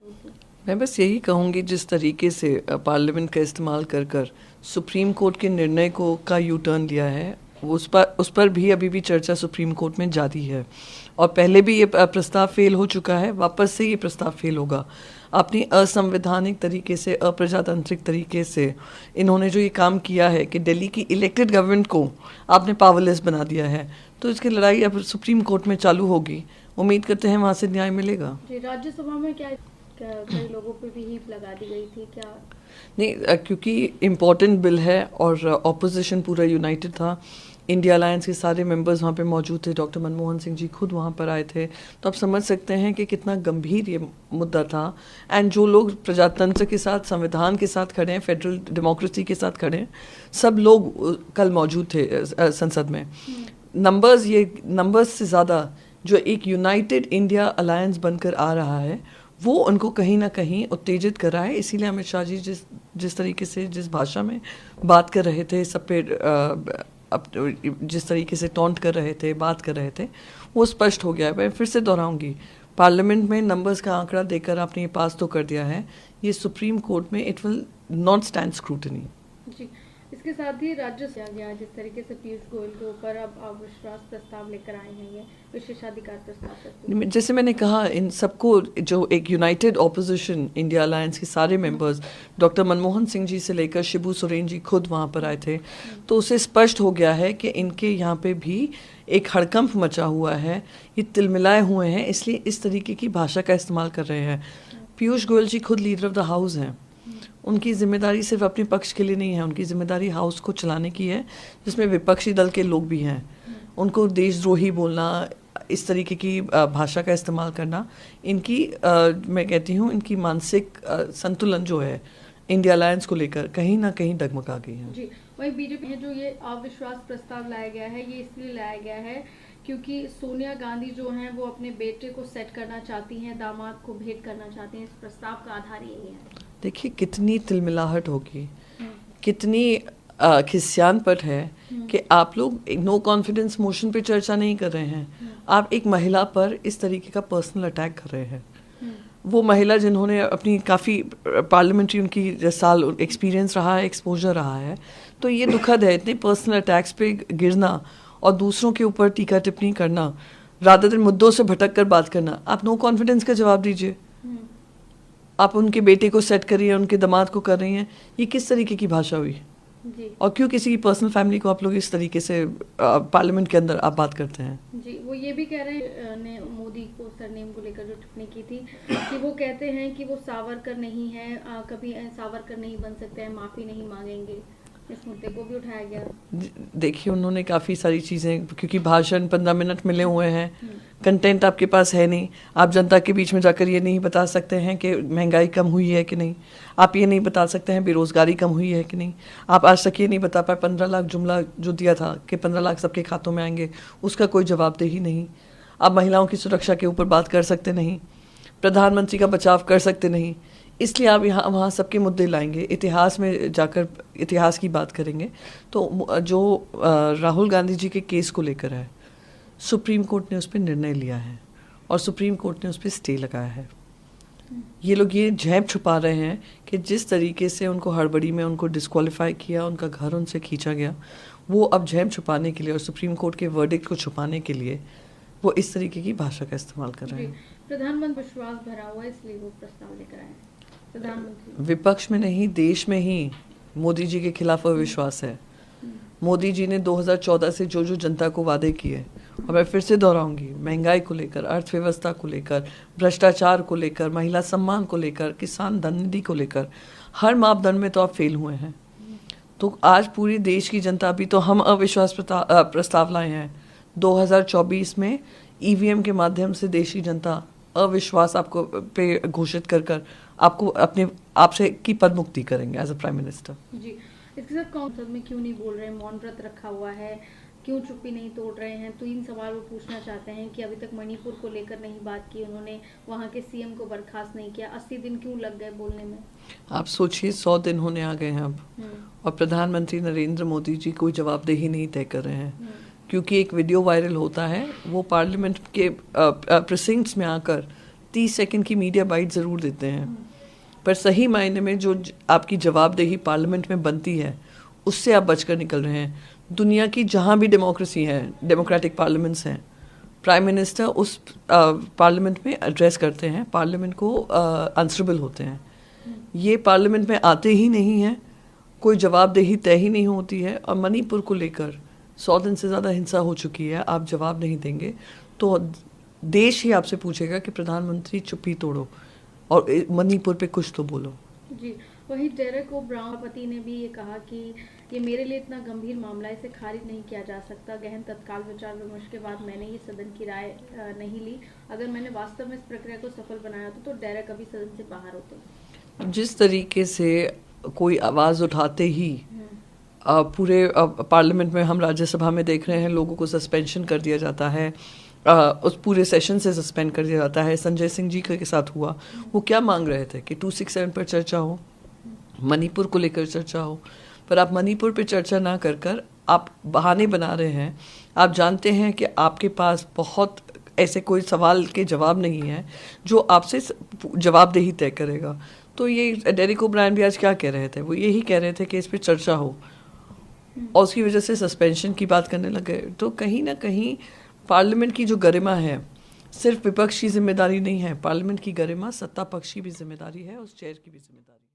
मैं बस यही कहूँगी, जिस तरीके से पार्लियामेंट का इस्तेमाल कर कर सुप्रीम कोर्ट के निर्णय को का यू टर्न लिया है, उस पर भी अभी भी चर्चा सुप्रीम कोर्ट में जारी है। और पहले भी ये प्रस्ताव फेल हो चुका है, वापस से ये प्रस्ताव फेल होगा। अपनी असंवैधानिक तरीके से, अप्रजातांत्रिक तरीके से इन्होंने जो ये काम किया है कि दिल्ली की इलेक्टेड गवर्नमेंट को आपने पावरलेस बना दिया है, तो इसकी लड़ाई अब सुप्रीम कोर्ट में चालू होगी। उम्मीद करते हैं वहाँ से न्याय मिलेगा। राज्यसभा में क्या कई लोगों पे भी हीप लगा दी गई थी क्या? नहीं, क्योंकि इम्पोर्टेंट बिल है और ऑपोजिशन पूरा यूनाइटेड था। इंडिया अलायंस के सारे मेंबर्स वहाँ पे मौजूद थे, डॉक्टर मनमोहन सिंह जी खुद वहाँ पर आए थे, तो आप समझ सकते हैं कि कितना गंभीर ये मुद्दा था। एंड जो लोग प्रजातंत्र के साथ, संविधान के साथ खड़े हैं, फेडरल डेमोक्रेसी के साथ खड़े हैं, सब लोग कल मौजूद थे संसद में। नंबर्स से ज़्यादा जो एक यूनाइटेड इंडिया अलायंस बनकर आ रहा है, वो उनको कहीं ना कहीं उत्तेजित कर रहा है। इसीलिए अमित शाह जी जिस तरीके से, जिस भाषा में बात कर रहे थे, सब पे जिस तरीके से टॉन्ट कर रहे थे, बात कर रहे थे, वो स्पष्ट हो गया है। मैं फिर से दोहराऊंगी, पार्लियामेंट में नंबर्स का आंकड़ा देकर आपने ये पास तो कर दिया है, ये सुप्रीम कोर्ट में it will not stand scrutiny. जी, इसके साथ ही राज्य से गया जिस तरीके से पीयूष गोयल के ऊपर अब अविश्वास प्रस्ताव लेकर आए हैं, ये विशेषाधिकार प्रस्ताव। जैसे मैंने कहा, इन सबको जो एक यूनाइटेड ऑपोजिशन, इंडिया अलायंस के सारे मेंबर्स, डॉक्टर मनमोहन सिंह जी से लेकर शिबू सोरेन जी खुद वहाँ पर आए थे, तो उसे स्पष्ट हो गया है कि इनके यहाँ पे भी एक हड़कंप मचा हुआ है, ये तिलमिलाए हुए हैं, इसलिए इस तरीके की भाषा का इस्तेमाल कर रहे हैं। पीयूष गोयल जी खुद लीडर ऑफ द हाउस हैं, उनकी जिम्मेदारी सिर्फ अपने पक्ष के लिए नहीं है, उनकी जिम्मेदारी हाउस को चलाने की है, जिसमें विपक्षी दल के लोग भी हैं। उनको देशद्रोही बोलना, इस तरीके की भाषा का इस्तेमाल करना, इनकी मैं कहती हूँ इनकी मानसिक संतुलन जो है इंडिया अलायंस को लेकर कहीं ना कहीं डगमगा गई है। जी, वही बीजेपी जो ये अविश्वास प्रस्ताव लाया गया है, ये इसलिए लाया गया है क्योंकि सोनिया गांधी जो हैं वो अपने बेटे को सेट करना चाहती हैं, दामाद को भेंट करना चाहती हैं। इस प्रस्ताव का आधार यही है। देखिए कितनी तिलमिलाहट होगी, कितनी खिस्यानपट है कि आप लोग नो कॉन्फिडेंस मोशन पे चर्चा नहीं कर रहे हैं, आप एक महिला पर इस तरीके का पर्सनल अटैक कर रहे हैं। वो महिला जिन्होंने अपनी काफ़ी पार्लियामेंट्री उनकी साल एक्सपीरियंस रहा है, एक्सपोजर रहा है, तो ये दुखद है इतने पर्सनल अटैक्स पे गिरना और दूसरों के ऊपर टीका टिप्पणी करना, रादर देन मुद्दों से भटक कर बात करना। आप नो कॉन्फिडेंस का जवाब दीजिए, आप उनके बेटे को सेट करिए, उनके दामाद को कर रही हैं, ये किस तरीके की भाषा हुई? जी। और क्यों किसी की पर्सनल फैमिली को आप लोग इस तरीके से पार्लियामेंट के अंदर आप बात करते हैं? जी, वो ये भी कह रहे हैं ने मोदी को सरनेम को लेकर जो टिप्पणी की थी कि वो कहते हैं कि वो सावरकर नहीं है, कभी सावरकर नहीं बन सकते हैं, माफी नहीं मांगेंगे। इस मुद्दे को भी उठाया गया। देखिए उन्होंने काफ़ी सारी चीज़ें, क्योंकि भाषण 15 मिनट मिले हुए हैं, कंटेंट आपके पास है नहीं, आप जनता के बीच में जाकर ये नहीं बता सकते हैं कि महंगाई कम हुई है कि नहीं, आप ये नहीं बता सकते हैं बेरोज़गारी कम हुई है कि नहीं, आप आज तक ये नहीं बता पाए 15 लाख जुमला जो दिया था कि 15 लाख सबके खातों में आएंगे, उसका कोई जवाबदेही नहीं। आप महिलाओं की सुरक्षा के ऊपर बात कर सकते नहीं, प्रधानमंत्री का बचाव कर सकते नहीं, इसलिए आप यहाँ वहाँ सबके मुद्दे लाएंगे, इतिहास में जाकर इतिहास की बात करेंगे। तो जो राहुल गांधी जी के केस को लेकर है, सुप्रीम कोर्ट ने उस पर निर्णय लिया है और सुप्रीम कोर्ट ने उस पर स्टे लगाया है। ये लोग ये झैप छुपा रहे हैं कि जिस तरीके से उनको हड़बड़ी में उनको डिस्क्वालीफाई किया, उनका घर उनसे खींचा गया, वो अब झैप छुपाने के लिए और सुप्रीम कोर्ट के वर्डिक्ट को छुपाने के लिए वो इस तरीके की भाषा का इस्तेमाल कर रहे हैं। प्रधानमंत्री विश्वास भरा हुआ है, इसलिए वो प्रस्ताव लेकर आए। प्रधानमंत्री विपक्ष में नहीं, देश में ही मोदी जी के खिलाफ अविश्वास है। मोदी जी ने 2014 से जो जो जनता को वादे किए, और मैं फिर से दोहराऊंगी, महंगाई को लेकर, अर्थव्यवस्था को लेकर, भ्रष्टाचार को लेकर, महिला सम्मान को लेकर, किसान धन निधि को लेकर, हर मापदंड में तो आप फेल हुए हैं। तो आज पूरी देश की जनता, भी तो हम अविश्वास प्रस्ताव लाए हैं 2024 में, ईवीएम के माध्यम से देश की जनता अविश्वास आपको पे घोषित कर कर आपको अपने आपसे की पद मुक्ति करेंगे एज अ प्राइम मिनिस्टर। जी, इसके साथ काउंसिल में क्यों नहीं बोल रहे हैं, मौन व्रत रखा हुआ है, क्यों चुप्पी नहीं तोड़ रहे हैं? तो इन सवाल वो पूछना चाहते हैं कि अभी तक मणिपुर को लेकर नहीं बात की उन्होंने, वहाँ के सीएम को बर्खास्त नहीं किया, 80 दिन क्यों लग गए बोलने में? आप सोचिए 100 दिन होने आ गए हैं अब, और प्रधानमंत्री नरेंद्र मोदी जी कोई जवाबदेही नहीं तय कर रहे हैं, क्योंकि एक वीडियो वायरल होता है, वो पार्लियामेंट के प्रेसिडेंट्स में आकर 30 सेकंड की मीडिया बाइट ज़रूर देते हैं, पर सही मायने में जो आपकी जवाबदेही पार्लियामेंट में बनती है उससे आप बचकर निकल रहे हैं। दुनिया की जहाँ भी डेमोक्रेसी है, डेमोक्रेटिक पार्लियामेंट्स हैं, प्राइम मिनिस्टर उस पार्लियामेंट में एड्रेस करते हैं, पार्लियामेंट को आंसरेबल होते हैं। ये पार्लियामेंट में आते ही नहीं हैं, कोई जवाबदेही तय ही नहीं होती है। और मणिपुर को लेकर 100 दिन से ज़्यादा हिंसा हो चुकी है, आप जवाब नहीं देंगे तो देश ही आपसे पूछेगा कि प्रधानमंत्री चुप्पी तोड़ो और मणिपुर पे कुछ तो बोलो। जी, वही डेरेक ओब्रायन पति ने भी ये कहा कि ये मेरे लिए इतना गंभीर मामला है, इसे खारिज नहीं किया जा सकता। गहन तत्काल विचार विमर्श के बाद मैंने ये सदन की राय नहीं ली। अगर मैंने वास्तव में इस प्रक्रिया को सफल बनाया होता तो डेरेक अभी सदन से बाहर होते। जिस तरीके से कोई आवाज़ उठाते ही पूरे पार्लियामेंट में, हम राज्यसभा में देख रहे हैं, लोगों को सस्पेंशन कर दिया जाता है, उस पूरे सेशन से सस्पेंड कर दिया जाता है। संजय सिंह जी के साथ हुआ। वो क्या मांग रहे थे कि 267 पर चर्चा हो, मणिपुर को लेकर चर्चा हो, पर आप मणिपुर पे चर्चा ना कर आप बहाने बना रहे हैं। आप जानते हैं कि आपके पास बहुत ऐसे कोई सवाल के जवाब नहीं है जो आपसे जवाबदेही तय करेगा। तो ये डेरेक ओब्रायन भी आज क्या कह रहे थे, वो यही कह रहे थे कि इस पर चर्चा हो, और उसकी वजह से सस्पेंशन की बात करने लगे। तो कहीं ना कहीं पार्लियामेंट की जो गरिमा है सिर्फ विपक्ष की जिम्मेदारी नहीं है, पार्लियामेंट की गरिमा सत्ता पक्ष की भी जिम्मेदारी है, उस चेयर की भी जिम्मेदारी।